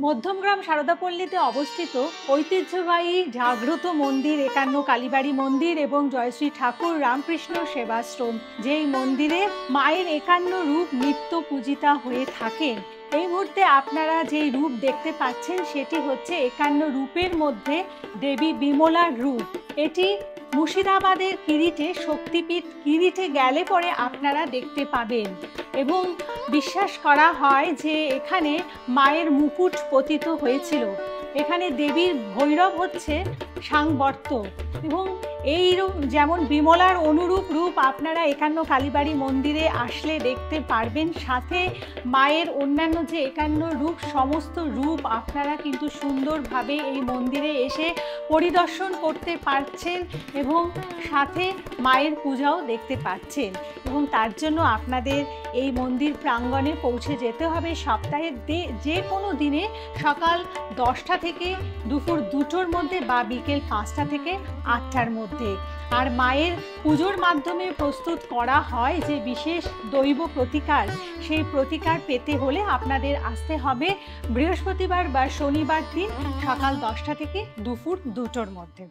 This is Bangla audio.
মধ্যমগ্রাম সারদাপল্লীতে অবস্থিত ঐতিহ্যবাহী জাগ্রত মন্দির একান্ন কালীবাড়ি মন্দির এবং জয়শ্রী ঠাকুর রামকৃষ্ণ সেবাশ্রম, যেই মন্দিরে মায়ের একান্ন রূপ নিত্য পূজিতা হয়ে থাকেন। এই মুহূর্তে আপনারা যেই রূপ দেখতে পাচ্ছেন সেটি হচ্ছে একান্ন রূপের মধ্যে দেবী বিমলার রূপ। এটি মুর্শিদাবাদের কিরিটে শক্তিপীঠ কিরিটে গেলে পরে আপনারা দেখতে পাবেন এবং বিশ্বাস করা হয় যে এখানে মায়ের মুকুট পতিত হয়েছিল। এখানে দেবীর ভৈরব হচ্ছে সাংবর্ত এবং এই রূপ যেমন বিমলার অনুরূপ রূপ আপনারা একান্ন কালীবাড়ি মন্দিরে আসলে দেখতে পারবেন। সাথে মায়ের অন্যান্য যে একান্ন রূপ সমস্ত রূপ আপনারা কিন্তু সুন্দরভাবে এই মন্দিরে এসে পরিদর্শন করতে পারছেন এবং সাথে মায়ের পূজাও দেখতে পাচ্ছেন। এবং তার জন্য আপনাদের এই মন্দির প্রাঙ্গণে পৌঁছে যেতে হবে সপ্তাহের যে কোনো দিনে সকাল 10টা থেকে দুপুর 2টোর মধ্যে বা বিকেল 5টা থেকে 8টার মধ্যে। আর মায়ের পুজোর মাধ্যমে প্রস্তুত করা হয় যে বিশেষ দৈব প্রতিকার, সেই প্রতিকার পেতে হলে আপনাদের আসতে হবে বৃহস্পতিবার বা শনিবার দিন সকাল 10টা থেকে দুপুর 2টোর মধ্যে।